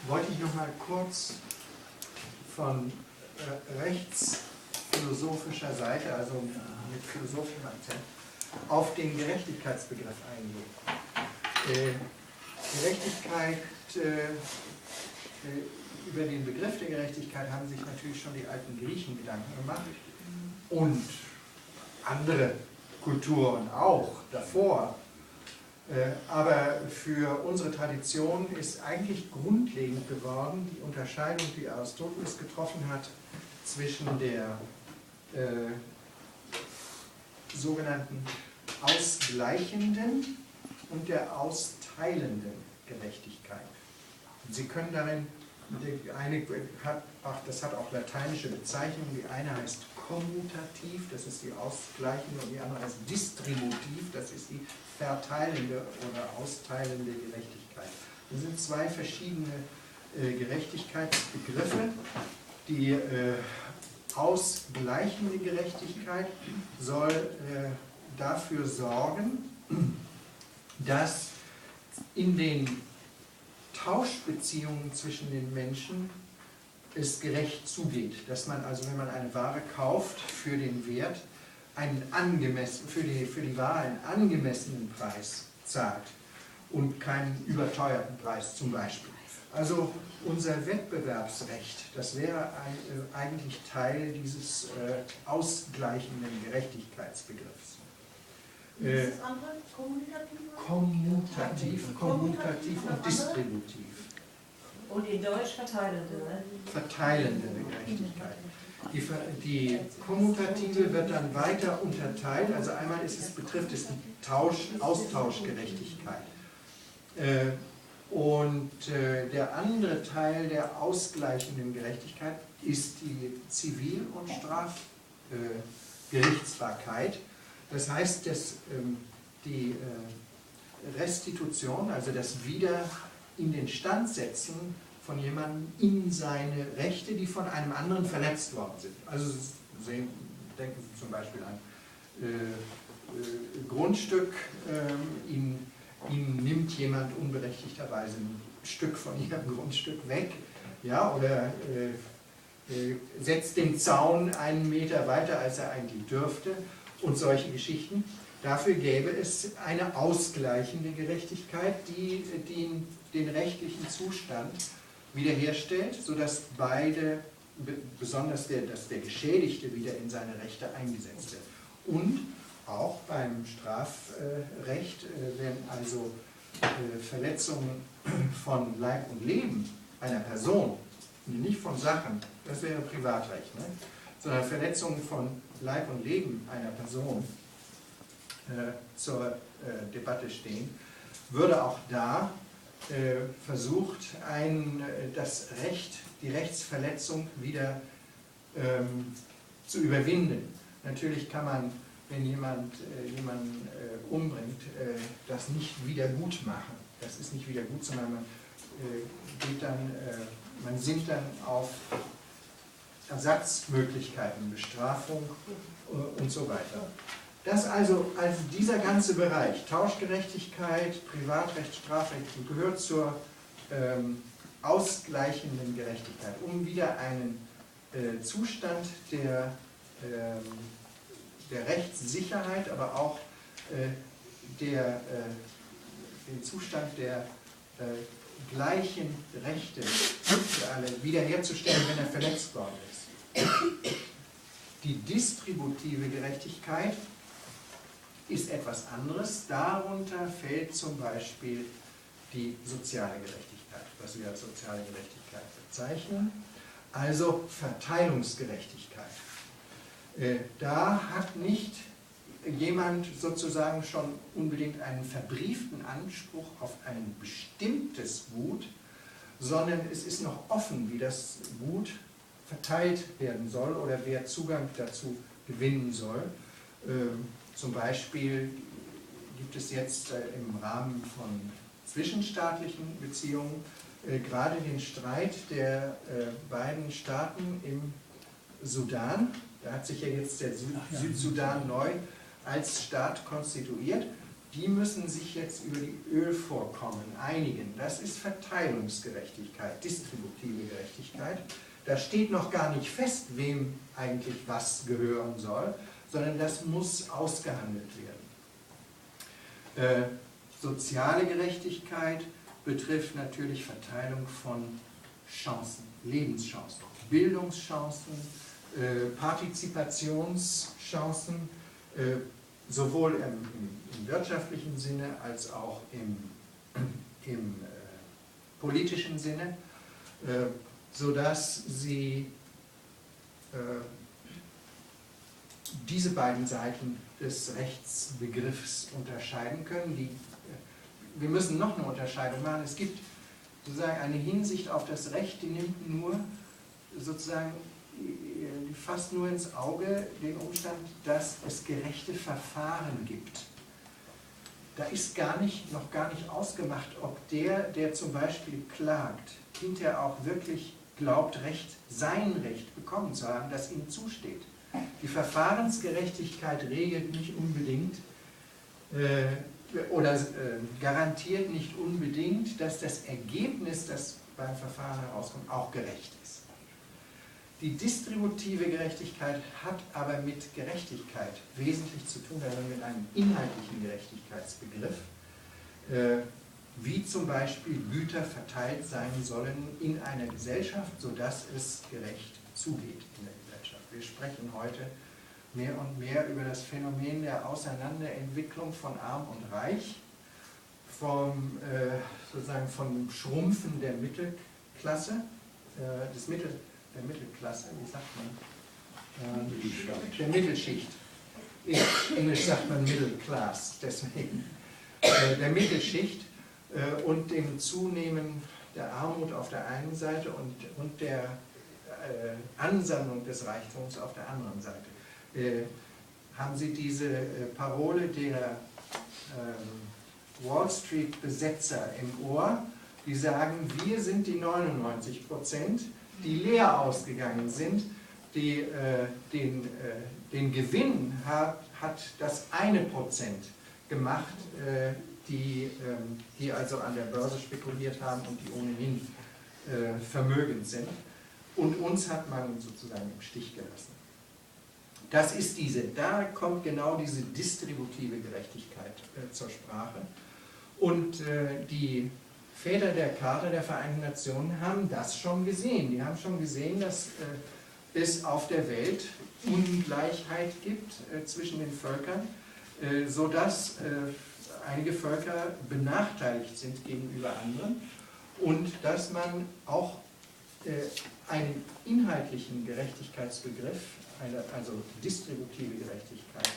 wollte ich noch mal kurz von rechtsphilosophischer Seite, also mit philosophischem Akzent, auf den Gerechtigkeitsbegriff eingehen. Gerechtigkeit, über den Begriff der Gerechtigkeit haben sich natürlich schon die alten Griechen Gedanken gemacht und andere Kulturen auch davor. Aber für unsere Tradition ist eigentlich grundlegend geworden die Unterscheidung, die Aristoteles getroffen hat, zwischen der sogenannten ausgleichenden und der austeilenden Gerechtigkeit. Und Sie können darin, das hat auch lateinische Bezeichnungen, die eine heißt kommutativ, das ist die ausgleichende, und die andere heißt distributiv, das ist die verteilende oder austeilende Gerechtigkeit. Das sind zwei verschiedene Gerechtigkeitsbegriffe. Die ausgleichende Gerechtigkeit soll dafür sorgen, dass in den Tauschbeziehungen zwischen den Menschen es gerecht zugeht. Dass man also, wenn man eine Ware kauft, für den Wert für die Ware einen angemessenen Preis zahlt und keinen überteuerten Preis zum Beispiel. Also unser Wettbewerbsrecht, das wäre eigentlich Teil dieses ausgleichenden Gerechtigkeitsbegriffs. Das andere, kommutativ und distributiv. Und in Deutsch verteilende, ne? Verteilende Gerechtigkeit. Die kommutative wird dann weiter unterteilt, also einmal betrifft es die Austauschgerechtigkeit. Und der andere Teil der ausgleichenden Gerechtigkeit ist die Zivil- und Strafgerichtsbarkeit. Das heißt, dass die Restitution, also das Wieder in den Stand setzen von jemandem in seine Rechte, die von einem anderen verletzt worden sind. Also denken Sie zum Beispiel an Grundstück, Ihnen nimmt jemand unberechtigterweise ein Stück von Ihrem Grundstück weg, ja, oder setzt den Zaun einen Meter weiter, als er eigentlich dürfte, und solche Geschichten. Dafür gäbe es eine ausgleichende Gerechtigkeit, die den rechtlichen Zustand wiederherstellt, sodass beide, besonders dass der Geschädigte wieder in seine Rechte eingesetzt wird. Und auch beim Strafrecht, wenn also Verletzungen von Leib und Leben einer Person, nicht von Sachen, das wäre Privatrecht, ne? Sondern Verletzungen von Leib und Leben einer Person zur Debatte stehen, würde auch da versucht, die Rechtsverletzung wieder zu überwinden. Natürlich kann man, wenn jemand jemanden umbringt, das nicht wieder gut machen. Das ist nicht wieder gut, sondern man sinnt dann auf Ersatzmöglichkeiten, Bestrafung und so weiter. Das also dieser ganze Bereich, Tauschgerechtigkeit, Privatrecht, Strafrecht, gehört zur ausgleichenden Gerechtigkeit, um wieder einen Zustand der Rechtssicherheit, aber auch den Zustand der gleichen Rechte für alle wiederherzustellen, wenn er verletzt worden ist. Die distributive Gerechtigkeit ist etwas anderes. Darunter fällt zum Beispiel die soziale Gerechtigkeit, was wir als soziale Gerechtigkeit bezeichnen, also Verteilungsgerechtigkeit. Da hat nicht jemand sozusagen schon unbedingt einen verbrieften Anspruch auf ein bestimmtes Gut, sondern es ist noch offen, wie das Gut verteilt werden soll oder wer Zugang dazu gewinnen soll. Zum Beispiel gibt es jetzt im Rahmen von zwischenstaatlichen Beziehungen gerade den Streit der beiden Staaten im Sudan. Da hat sich ja jetzt der Südsudan neu als Staat konstituiert. die müssen sich jetzt über die Ölvorkommen einigen. Das ist Verteilungsgerechtigkeit, distributive Gerechtigkeit. Da steht noch gar nicht fest, wem eigentlich was gehören soll, sondern das muss ausgehandelt werden. Soziale Gerechtigkeit betrifft natürlich Verteilung von Chancen, Lebenschancen, Bildungschancen, Partizipationschancen, sowohl im wirtschaftlichen Sinne als auch im politischen Sinne, sodass sie diese beiden Seiten des Rechtsbegriffs unterscheiden können. Wir müssen noch eine Unterscheidung machen. Es gibt sozusagen eine Hinsicht auf das Recht, die nimmt nur sozusagen fast nur ins Auge den Umstand, dass es gerechte Verfahren gibt. Da ist noch gar nicht ausgemacht, ob der zum Beispiel klagt, hinterher auch wirklich glaubt, sein Recht bekommen zu haben, das ihm zusteht. Die Verfahrensgerechtigkeit regelt nicht unbedingt oder garantiert nicht unbedingt, dass das Ergebnis, das beim Verfahren herauskommt, auch gerecht ist. Die distributive Gerechtigkeit hat aber mit Gerechtigkeit wesentlich zu tun, also mit einem inhaltlichen Gerechtigkeitsbegriff, wie zum Beispiel Güter verteilt sein sollen in einer Gesellschaft, sodass es gerecht zugeht in der Gesellschaft. Wir sprechen heute mehr und mehr über das Phänomen der Auseinanderentwicklung von Arm und Reich, sozusagen vom Schrumpfen der Mittelklasse, der Mittelklasse, wie sagt man? Der Mittelschicht. In Englisch sagt man Middle Class, deswegen. Der Mittelschicht und dem Zunehmen der Armut auf der einen Seite und der Ansammlung des Reichtums auf der anderen Seite. Haben Sie diese Parole der Wall Street Besetzer im Ohr, die sagen, wir sind die 99%, die leer ausgegangen sind, den Gewinn hat das 1% gemacht, die also an der Börse spekuliert haben und die ohnehin vermögend sind. Und uns hat man sozusagen im Stich gelassen. Da kommt genau diese distributive Gerechtigkeit zur Sprache. Und die Väter der Charta der Vereinten Nationen haben das schon gesehen. Die haben schon gesehen, dass es auf der Welt Ungleichheit gibt zwischen den Völkern, sodass einige Völker benachteiligt sind gegenüber anderen und dass man auch einen inhaltlichen Gerechtigkeitsbegriff, also distributive Gerechtigkeit,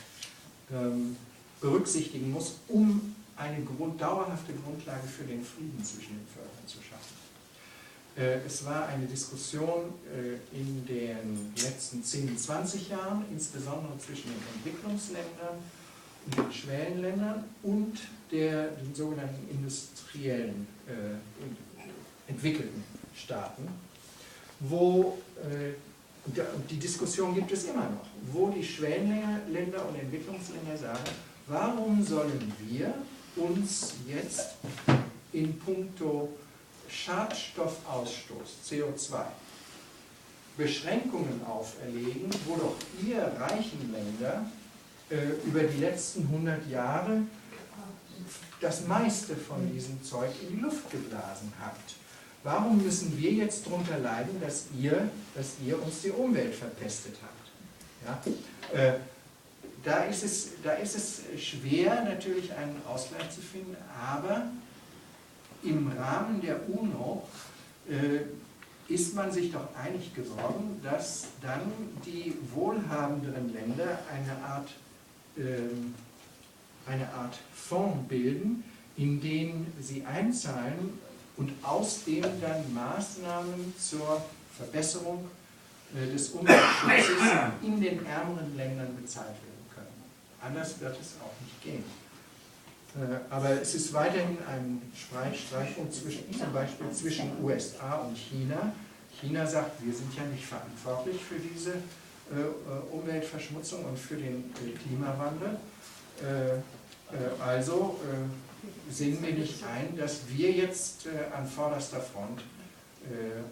berücksichtigen muss, um eine dauerhafte Grundlage für den Frieden zwischen den Völkern zu schaffen. Es war eine Diskussion in den letzten 10, 20 Jahren, insbesondere zwischen den Entwicklungsländern und den Schwellenländern und den sogenannten industriellen, entwickelten Staaten, wo, die Diskussion gibt es immer noch, wo die Schwellenländer und Entwicklungsländer sagen, warum sollen wir uns jetzt in puncto Schadstoffausstoß, CO2, Beschränkungen auferlegen, wo doch ihr reichen Länder über die letzten 100 Jahre das meiste von diesem Zeug in die Luft geblasen habt. Warum müssen wir jetzt darunter leiden, dass ihr uns die Umwelt verpestet habt? Ja? Da ist es schwer, natürlich einen Ausgleich zu finden, aber im Rahmen der UNO ist man sich doch einig geworden, dass dann die wohlhabenderen Länder eine Art Fonds bilden, in den sie einzahlen und aus dem dann Maßnahmen zur Verbesserung des Umweltschutzes in den ärmeren Ländern bezahlt werden können. Anders wird es auch nicht gehen. Aber es ist weiterhin ein Streitpunkt zum Beispiel zwischen USA und China. China sagt, wir sind ja nicht verantwortlich für diese Umweltverschmutzung und für den Klimawandel. Also sehen wir nicht ein, dass wir jetzt an vorderster Front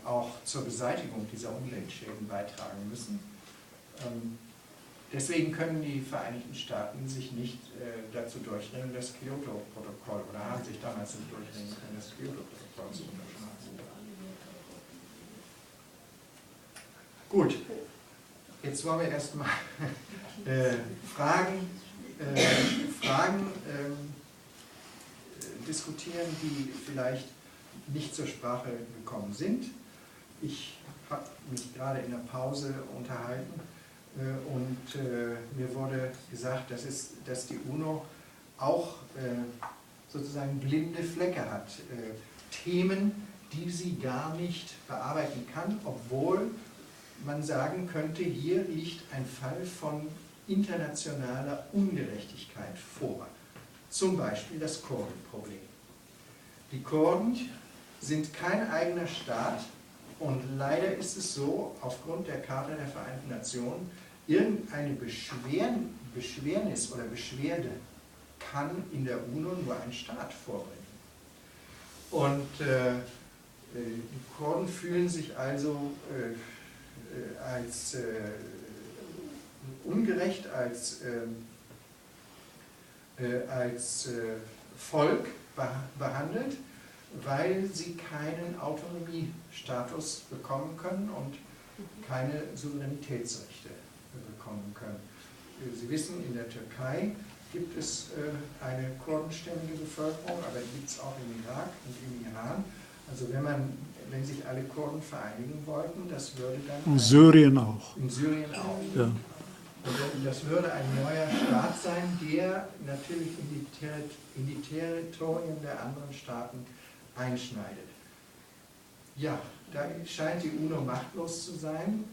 auch zur Beseitigung dieser Umweltschäden beitragen müssen. Deswegen können die Vereinigten Staaten sich nicht dazu durchringen, das Kyoto-Protokoll, oder haben sich damals nicht durchringen können, das Kyoto-Protokoll zu unterschreiben. Gut, jetzt wollen wir erstmal Fragen diskutieren, die vielleicht nicht zur Sprache gekommen sind. Ich habe mich gerade in der Pause unterhalten und mir wurde gesagt, dass die UNO auch sozusagen blinde Flecke hat. Themen, die sie gar nicht bearbeiten kann, obwohl man sagen könnte, hier liegt ein Fall von internationaler Ungerechtigkeit vor. Zum Beispiel das Kurdenproblem. Die Kurden sind kein eigener Staat und leider ist es so, aufgrund der Charta der Vereinten Nationen, irgendeine Beschwernis oder Beschwerde kann in der UNO nur ein Staat vorbringen. Und die Kurden fühlen sich also als ungerecht, als Volk behandelt, weil sie keinen Autonomiestatus bekommen können und keine Souveränitätsrechte bekommen können. Sie wissen, in der Türkei gibt es eine kurdenstämmige Bevölkerung, aber die gibt es auch im Irak und im Iran. Also wenn sich alle Kurden vereinigen wollten, das würde dann... In Syrien auch. In Syrien auch. Ja. Und das würde ein neuer Staat sein, der natürlich in die Territorien der anderen Staaten einschneidet. Ja, da scheint die UNO machtlos zu sein.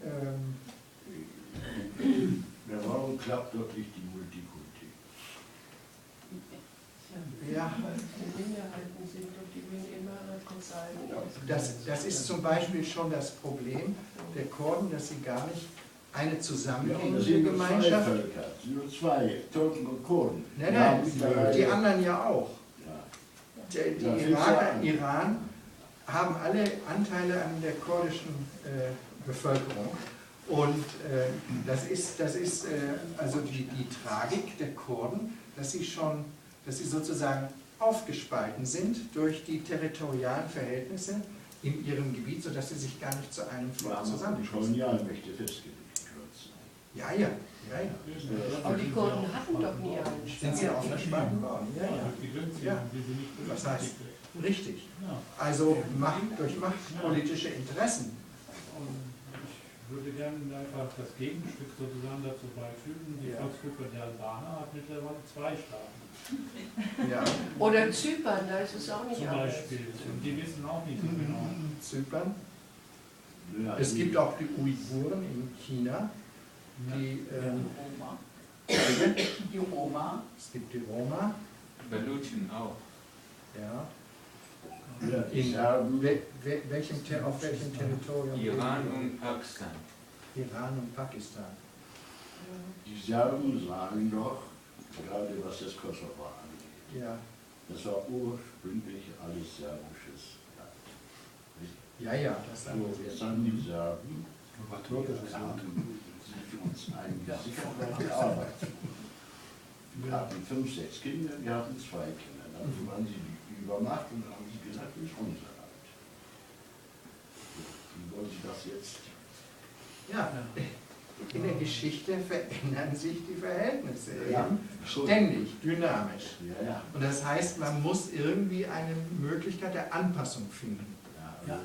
Warum klappt dort nicht die Multikulti? Ja, Die Minderheiten sind und die Minderheiten sein. das ist zum Beispiel schon das Problem der Kurden, dass sie gar nicht eine zusammengehende Gemeinschaft... Es sind nur zwei, Türken und Kurden. Nein, die anderen ja auch. Die Iraker im Iran haben alle Anteile an der kurdischen Bevölkerung. Und das ist also die Tragik der Kurden, dass sie sozusagen aufgespalten sind durch die territorialen Verhältnisse in ihrem Gebiet, sodass sie sich gar nicht zu einem Volk zusammenschließen. Kolonialmächte festgelegt. Ja. Aber die Kurden hatten doch nie einen Sind sie aufgespalten worden? Ja. Was heißt? Richtig. Also durch machtpolitische Interessen. Ich würde gerne einfach das Gegenstück sozusagen dazu beifügen. Die Volksgruppe der Albaner hat mittlerweile 2 Staaten. Ja. Oder Zypern, da ist es auch nicht Zum anders. Beispiel. Und die wissen auch nicht so genau. Zypern. Ja, Es gibt auch die Uiguren in China. Die Roma. Es gibt die Roma. Belutschen auch. Ja. Auf welchem Territorium? Iran und Pakistan. Iran und Pakistan. Die Serben sagen doch, gerade was das Kosovo angeht, Ja. das war ursprünglich alles serbisches Land. Ja, das sagen So, jetzt haben die Serben sich uns eine Sicherheit erarbeitet. Wir hatten 5, 6 Kinder, wir hatten 2 Kinder. Dann waren sie die Übermacht und dann haben sie gesagt, das ist unser Land. Wie wollen sie das jetzt? Ja. In der Geschichte verändern sich die Verhältnisse. Ja. Ständig, dynamisch. Ja. Und das heißt, man muss irgendwie eine Möglichkeit der Anpassung finden. Ja,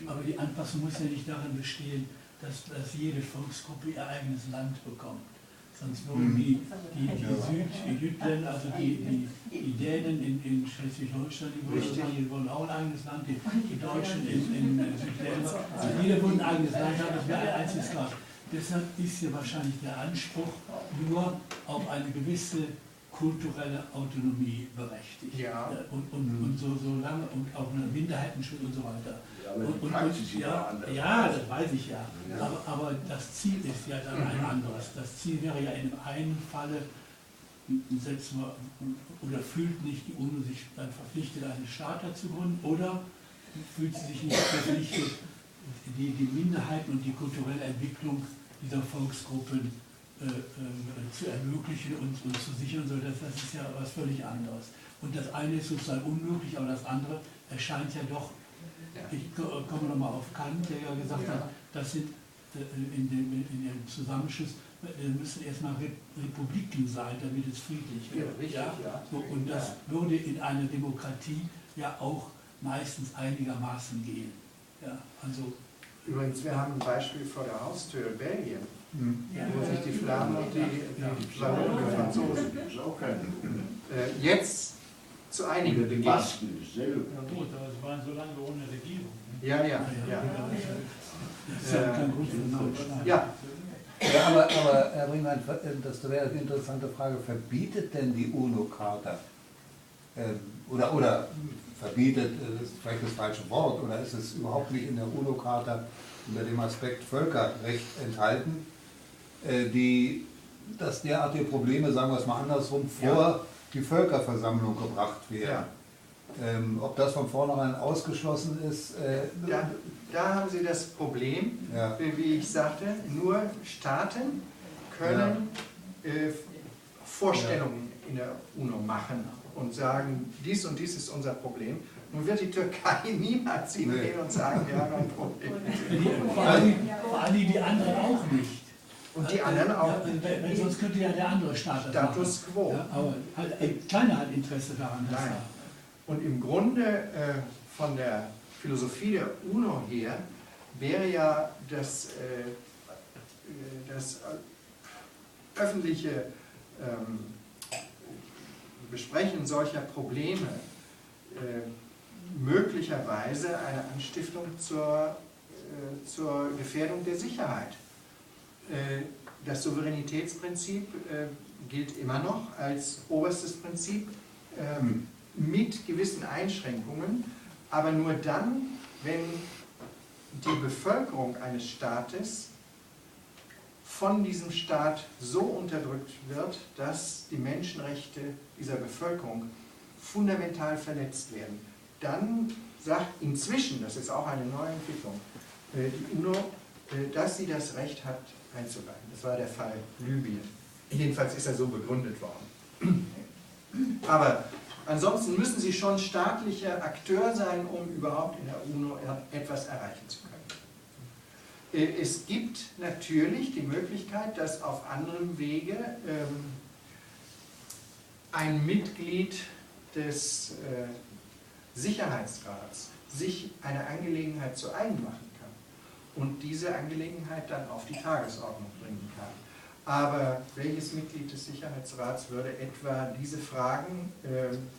aber die Anpassung muss ja nicht darin bestehen, dass jede Volksgruppe ihr eigenes Land bekommt. Sonst würden die Südländer, also die Dänen in Schleswig-Holstein, die wollen auch ein eigenes Land, die Deutschen in Südländern, also jeder will ein eigenes Land haben, das wäre ein einziges Land. Deshalb ist hier wahrscheinlich der Anspruch nur auf eine gewisse kulturelle Autonomie berechtigt. Ja. Und so lange und auch eine Minderheitenschutz und so weiter. Ja, das weiß ich ja. Aber das Ziel ist ja dann ein anderes. Das Ziel wäre ja in dem einen Falle setzen wir, oder fühlt nicht die UNO sich dann verpflichtet, einen Staat zu gründen, oder fühlt sie sich nicht verpflichtet, die Minderheiten und die kulturelle Entwicklung dieser Volksgruppen zu ermöglichen und zu sichern, so das ist ja was völlig anderes. Und das eine ist sozusagen unmöglich, aber das andere erscheint ja doch. Ich komme nochmal auf Kant, der ja gesagt hat, das sind in dem Zusammenschluss, müssen erstmal Republiken sein, damit es friedlich wird. Ja, richtig, ja. So, und das würde in einer Demokratie ja auch meistens einigermaßen gehen. Ja, also Übrigens, wir haben ein Beispiel vor der Haustür, Belgien, Ja. wo sich die Flamen und die Franzosen Das ist auch kein Problem. jetzt zu einigen Die beginnen. Basken dasselbe. Ja gut, aber es waren so lange ohne Regierung. Ne? Ja. das ist ja kein Grund für einen neuen Staat. Ja, Ja, aber Herr Brinkmann, das wäre eine interessante Frage, verbietet denn die UNO-Charta, oder verbietet, ist vielleicht das falsche Wort, oder ist es überhaupt nicht in der UNO-Charta unter dem Aspekt Völkerrecht enthalten, dass derartige Probleme, sagen wir es mal andersrum, vor die Völkerversammlung gebracht werden? Ob das von vornherein ausgeschlossen ist? da haben Sie das Problem, wie ich sagte, nur Staaten können Vorstellungen in der UNO machen und sagen, dies und dies ist unser Problem. Nun wird die Türkei niemals hingehen und sagen, wir haben ein Problem. Vor allem die anderen auch nicht. Und die anderen auch. Weil sonst könnte ja der andere Staat das machen. Status quo. Ja, aber keiner hat Interesse daran. Dass Nein. Und im Grunde von der Philosophie der UNO her wäre ja das öffentliche Besprechen solcher Probleme möglicherweise eine Anstiftung zur Gefährdung der Sicherheit. Das Souveränitätsprinzip gilt immer noch als oberstes Prinzip mit gewissen Einschränkungen, aber nur dann, wenn die Bevölkerung eines Staates von diesem Staat so unterdrückt wird, dass die Menschenrechte dieser Bevölkerung fundamental verletzt werden. Dann sagt inzwischen, das ist auch eine neue Entwicklung, die UNO, dass sie das Recht hat, einzugreifen. Das war der Fall Libyen. Jedenfalls ist er so begründet worden. Aber ansonsten müssen sie schon staatlicher Akteur sein, um überhaupt in der UNO etwas erreichen zu können. Es gibt natürlich die Möglichkeit, dass auf anderem Wege ein Mitglied des Sicherheitsrats sich eine Angelegenheit zu eigen machen kann und diese Angelegenheit dann auf die Tagesordnung bringen kann. Aber welches Mitglied des Sicherheitsrats würde etwa diese Fragen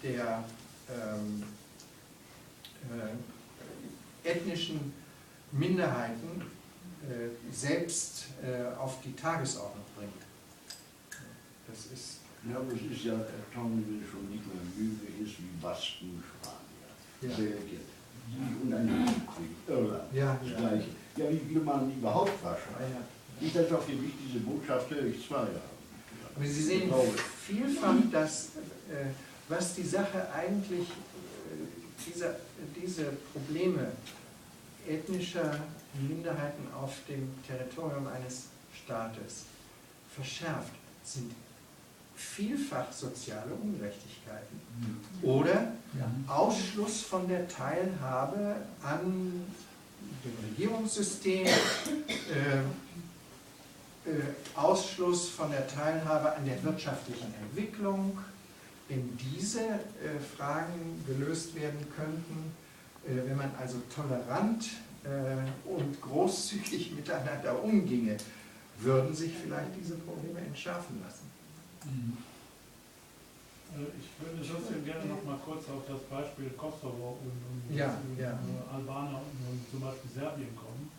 der ethnischen Minderheiten selbst auf die Tagesordnung bringen? Das ist Ja, aber es ist ja erstaunlich, schon nicht mehr Lüge ist wie Basken, Spanier, Belgien, die und ein Krieg, Irland, das Gleiche. Ja, wie will man überhaupt wahrscheinlich? Ich denke auf gewicht diese Botschaft höre ich 2 Jahre. Aber Sie sehen vielfach, dass, was die Sache eigentlich, diese Probleme ethnischer Minderheiten auf dem Territorium eines Staates verschärft, sind vielfach soziale Ungerechtigkeiten oder Ausschluss von der Teilhabe an dem Regierungssystem, Ausschluss von der Teilhabe an der wirtschaftlichen Entwicklung. Wenn diese Fragen gelöst werden könnten, wenn man also tolerant und großzügig miteinander umginge, würden sich vielleicht diese Probleme entschärfen lassen. Ich würde trotzdem gerne noch mal kurz auf das Beispiel Kosovo und Albaner und zum Beispiel Serbien kommen.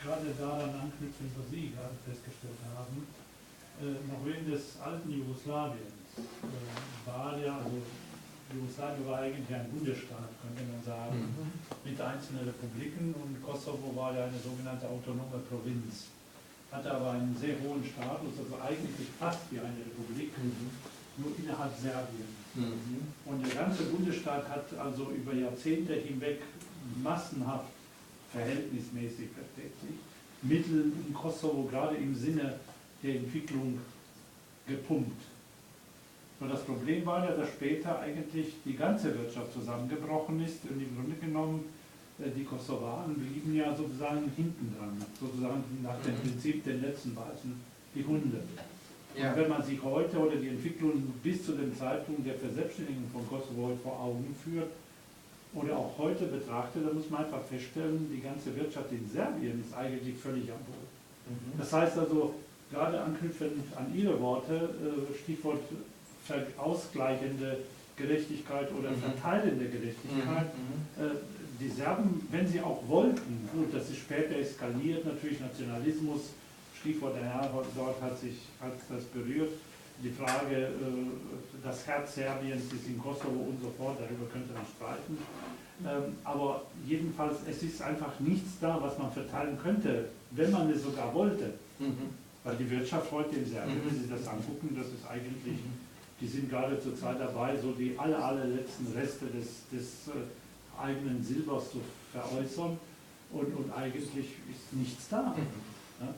Gerade daran anknüpfen, was Sie gerade festgestellt haben, noch während des alten Jugoslawiens war ja, also Jugoslawien war eigentlich ein Bundesstaat, könnte man sagen, mit einzelnen Republiken, und Kosovo war ja eine sogenannte autonome Provinz. hatte aber einen sehr hohen Status, also eigentlich fast wie eine Republik, nur innerhalb Serbiens. Und der ganze Bundesstaat hat also über Jahrzehnte hinweg massenhaft, verhältnismäßig versteht Mittel im Kosovo gerade im Sinne der Entwicklung gepumpt. Nur das Problem war ja, dass später eigentlich die ganze Wirtschaft zusammengebrochen ist und im Grunde genommen die Kosovaren blieben ja sozusagen hinten dran, sozusagen nach dem Prinzip den letzten Weißen, die Hunde. Ja. Und wenn man sich heute oder die Entwicklung bis zu dem Zeitpunkt der Verselbstständigung von Kosovo vor Augen führt oder auch heute betrachtet, dann muss man einfach feststellen, die ganze Wirtschaft in Serbien ist eigentlich völlig am Boden. Das heißt also, gerade anknüpfend an Ihre Worte, Stichwort ausgleichende Gerechtigkeit oder verteilende Gerechtigkeit, die Serben, wenn sie auch wollten, gut, das ist später eskaliert, natürlich Nationalismus, Stichwort der Herr dort hat das berührt, die Frage, das Herz Serbiens ist in Kosovo und so fort, darüber könnte man streiten, aber jedenfalls, es ist einfach nichts da, was man verteilen könnte, wenn man es sogar wollte, weil die Wirtschaft heute in Serbien, wenn Sie das angucken, das ist eigentlich, die sind gerade zur Zeit dabei, so die allerletzten Reste des eigenen Silbers zu veräußern und eigentlich ist nichts da. Ja?